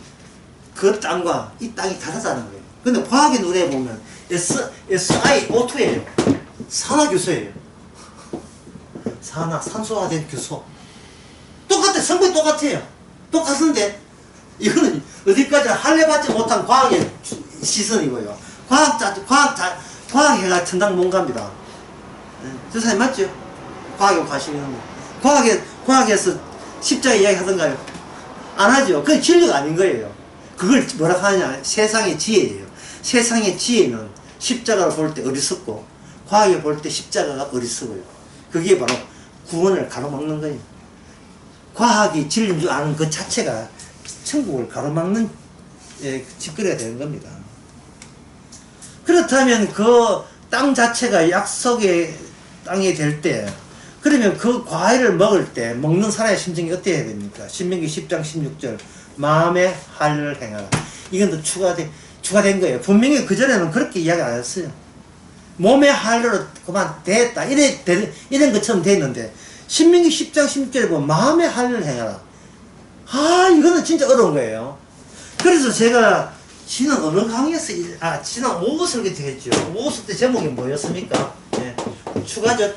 그 땅과 이 땅이 다르다는 거예요. 근데 과학의 눈에 보면 SiO2예요. 산화교소예요. 산소화된 교소. 똑같아. 성분이 똑같아요. 똑같은데 이거는 어디까지 할례받지 못한 과학의 시선이고요. 과학회가 천당 뭔가입니다. 저 사람 맞죠? 과학에 관심이 과학에서 십자가 이야기 하던가요? 안 하죠. 그건 진리가 아닌 거예요. 그걸 뭐라 하느냐? 세상의 지혜예요. 세상의 지혜는 십자가를 볼 때 어리석고, 과학에 볼 때 십자가가 어리석어요. 그게 바로 구원을 가로막는 거예요. 과학이 진리인 줄 아는 그 자체가 천국을 가로막는 짓거리가 되는 겁니다. 그렇다면 그 땅 자체가 약속의 땅이 될 때, 그러면 그 과일을 먹을 때 먹는 사람의 심정이 어떻게 해야 됩니까? 신명기 10장 16절 마음의 할례를 행하라. 이건 또 추가된 거예요. 분명히 그전에는 그렇게 이야기 안 했어요. 몸의 할례로 그만 됐다, 이런 것처럼 돼 있는데, 신명기 10장 16절에 보면 마음의 할례를 행하라. 이거는 진짜 어려운 거예요. 그래서 제가 지난 어느 강의에서 지난 5부 설교 때 했죠. 5부 때 제목이 뭐였습니까? 추가적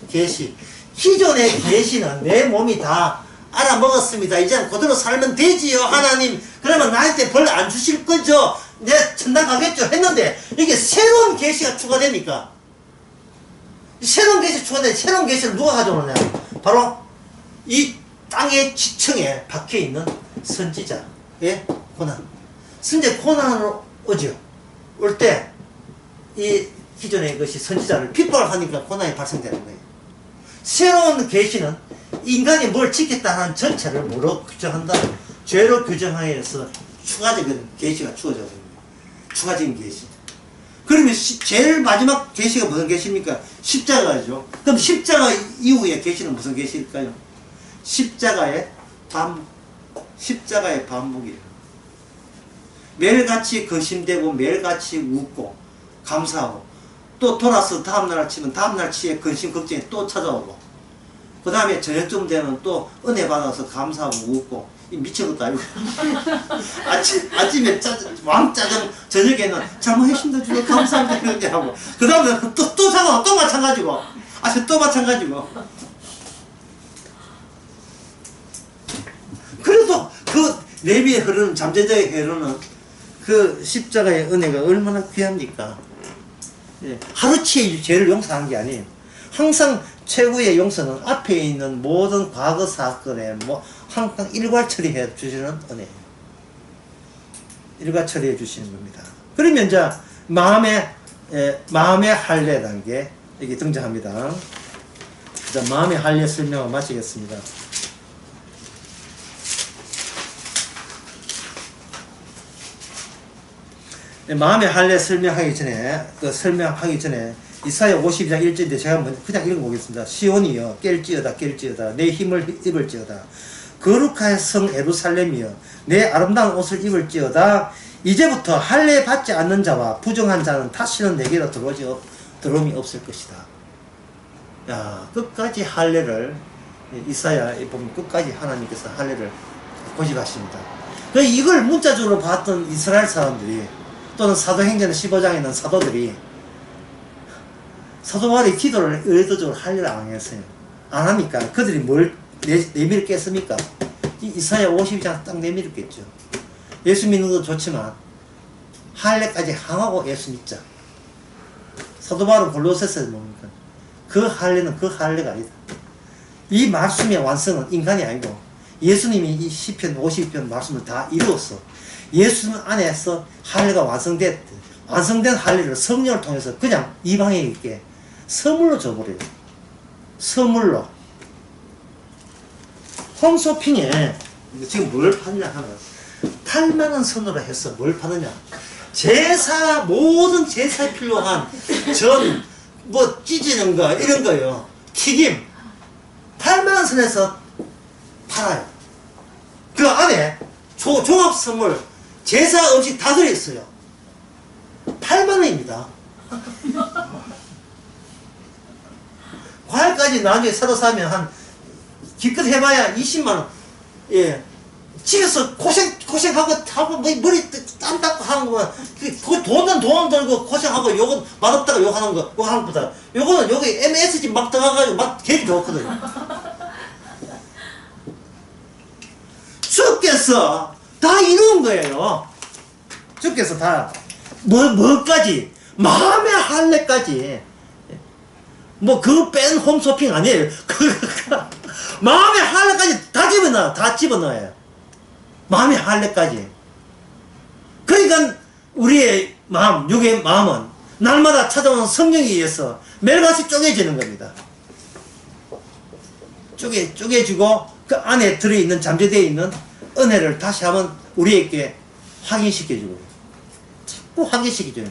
계시. 기존의 계시는 내 몸이 다 알아먹었습니다. 이제는 그대로 살면 되지요, 하나님. 그러면 나한테 벌 안 주실 거죠? 내 천당 가겠죠? 했는데, 이게 새로운 계시가 추가되니까, 새로운 계시 추가돼. 새로운 계시를 누가 가져오느냐? 바로 이 땅의 지층에 박혀있는 선지자의 고난. 선제 고난으로 오죠. 올 때 이 기존의 것이 선지자를 핍박하니까 고난이 발생되는 거예요. 새로운 계시는 인간이 뭘 지켰다는 전체를 뭐로 규정한다? 죄로 규정하여서 추가적인 계시가 주어져요. 추가적인 계시. 그러면 제일 마지막 계시가 무슨 계시입니까? 십자가죠. 그럼 십자가 이후의 계시는 무슨 계시일까요? 십자가의 반복이에요. 매일같이 거심되고 매일같이 웃고 감사하고, 또 돌아서 다음날 아침은 다음날 치에 근심 걱정이 또 찾아오고, 그 다음에 저녁쯤 되면 또 은혜 받아서 감사하고 웃고 미쳐겠다 이거. 아침에 왕짜장, 저녁에는 잘못했습니다 주님 감사합니다 이렇게 하고 그 다음에 또 자고 또 마찬가지고 또 마찬가지고. 그래도 그 레위에 흐르는 잠재적에 흐르는 그 십자가의 은혜가 얼마나 귀합니까? 예, 하루치의 죄를 용서하는 게 아니에요. 항상 최고의 용서는 앞에 있는 모든 과거 사건에 항상 일괄 처리해 주시는 은혜예요. 일괄 처리해 주시는 겁니다. 그러면 이제 마음의 할례 단계 여기 등장합니다. 자, 마음의 할례 설명을 마치겠습니다. 마음의 할례 설명하기 전에 이사야 52장 1절인데 제가 그냥 읽어보겠습니다. 시온이여 깰지어다 내 힘을 입을지어다 거룩한 성 예루살렘이여 내 아름다운 옷을 입을지어다 이제부터 할례 받지 않는 자와 부정한 자는 다시는 내게로 들어옴이 없을 것이다. 야, 끝까지 할례를 이사야에 보면 끝까지 하나님께서 할례를 고집하십니다. 이걸 문자적으로 봤던 이스라엘 사람들이 또는 사도행전 15장에 있는 사도들이 사도 바울의 기도를 의도적으로 할례를 안 했어요. 안 하니까 그들이 뭘 내밀을 깼습니까? 이사야 52장 딱 내밀을 깼죠. 예수 믿는 것도 좋지만 할례까지 항하고 예수 믿자. 사도 바울은 골로새서에 뭡니까? 그 할례는 그 할례가 아니다. 이 말씀의 완성은 인간이 아니고 예수님이 이 시편 52편 말씀을 다 이루었어. 예수님 안에서 할례가 완성된 할례를 성령을 통해서 그냥 이방인에게 선물로 줘버려요. 선물로. 홈쇼핑에 지금 뭘 파느냐 하면 8만원 선으로 해서 뭘 파느냐. 모든 제사에 필요한 찢는 거 이런 거요. 튀김 8만원 선에서 팔아요. 그 안에 종합 선물 제사 음식 다 들어있어요. 8만원입니다. 과일까지 나중에 사러 사면 기껏 해봐야 20만원. 예. 집에서 고생하고 머리 땀 닦고 하는 거만 돈 들고 고생하고 요거 맛없다가 욕하는 것보다 요거는 여기 MSG 막 들어가가지고 막 되게 좋거든요. 주께서 다 이루은 거예요. 주께서 다 뭐까지 마음의 할례까지 그거 뺀 홈쇼핑 아니에요. 마음의 할례까지 다 집어넣어요. 마음의 할례까지. 그러니까 우리의 마음, 육의 마음은 날마다 찾아오는 성령에 의해서 매일같이 쪼개지는 겁니다. 쪼개지고 그 안에 들어있는 잠재되어 있는 은혜를 다시 한번 우리에게 확인시켜주고 자꾸 확인시켜줘요.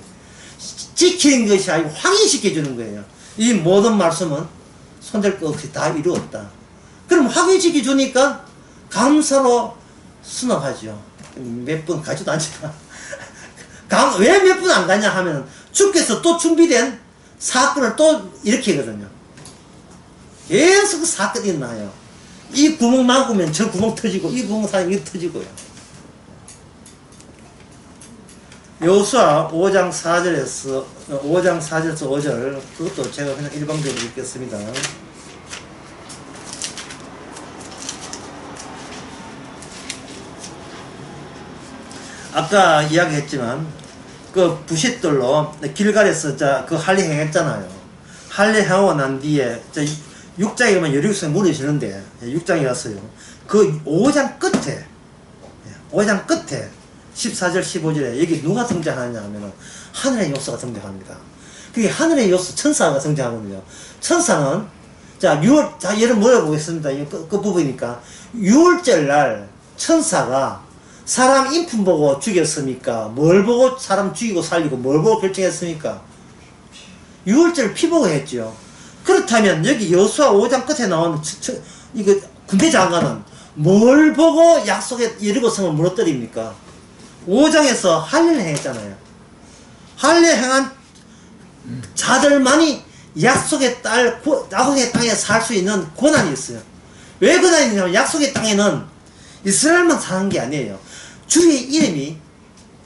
지키는 것이 아니고 확인시켜주는 거예요. 이 모든 말씀은 손댈 것 없이 다 이루었다. 그럼 확인시켜주니까 감사로 수납하죠. 몇 분 가지도 않지만 왜 몇 분 안 가냐 하면 주께서 또 준비된 사건을 또 일으키거든요. 계속 사건이 나요. 이 구멍 막으면 저 구멍 터지고 이 구멍 사면 이 터지고요. 여호수아 5장 4절에서 5절 그것도 제가 그냥 일방적으로 읽겠습니다. 아까 이야기했지만 그 부싯돌로 길갈에서 그 할례 행했잖아요. 할례 행하고 난 뒤에 6장에 가면 여리고성에 무너지는데 6장에 갔어요. 그 5장 끝에 14절 15절에 여기 누가 등장하느냐 하면 하늘의 요소가 등장합니다. 그게 하늘의 요소 천사가 등장하거든요. 천사는 예를 물어보겠습니다. 그 부분이니까 6월절 날 천사가 사람 인품 보고 죽였습니까? 뭘 보고 사람 죽이고 살리고 뭘 보고 결정했습니까? 6월절 피 보고 했죠. 그렇다면 여기 여호수아 5장 끝에 나오는 이거 군대 장관은 뭘 보고 약속의 여리고성을 무너뜨립니까? 5장에서 할례를 행했잖아요. 할례 행한 자들만이 약속의 땅에 살 수 있는 권한이 있어요. 왜 권한이 있냐면 약속의 땅에는 이스라엘만 사는 게 아니에요. 주의 이름이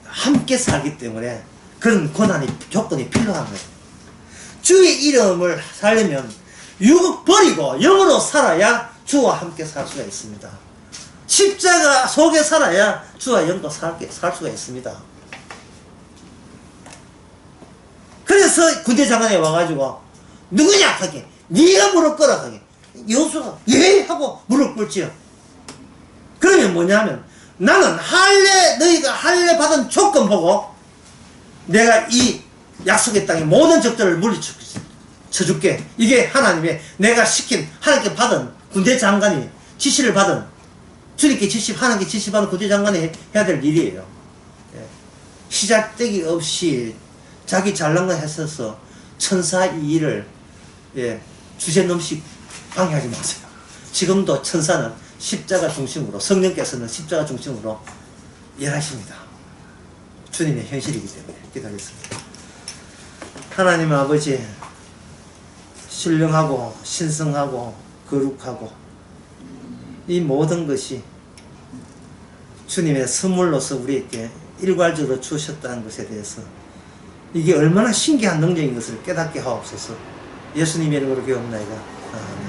함께 살기 때문에 그런 권한이, 조건이 필요한 거예요. 주의 이름을 살려면 육을 버리고 영으로 살아야 주와 함께 살 수가 있습니다. 십자가 속에 살아야 주와 영도 살 수가 있습니다. 그래서 군대 장관에 와가지고 누구냐 하게, 네가 무릎 꿇어 하게, 여호수아가 예 하고 무릎 꿇지요. 그러면 뭐냐면 나는 너희가 할례 받은 조건 보고 내가 이 약속의 땅의 모든 적들을 물리쳐줄게. 이게 하나님의, 내가 시킨, 하나님께 받은 군대 장관이 지시를 받은, 주님께 하나님께 지시받은 군대 장관이 해야 될 일이에요. 예. 시작되기 없이 자기 잘난 거 했어서 천사 이 일을, 예, 주제넘식 방해하지 마세요. 지금도 천사는 십자가 중심으로, 성령께서는 십자가 중심으로 일하십니다. 주님의 현실이기 때문에. 기도하겠습니다. 하나님 아버지, 신령하고 신성하고 거룩하고 이 모든 것이 주님의 선물로서 우리에게 일괄적으로 주셨다는 것에 대해서 이게 얼마나 신기한 능력인 것을 깨닫게 하옵소서. 예수님의 이름으로 기도합니다. 아멘.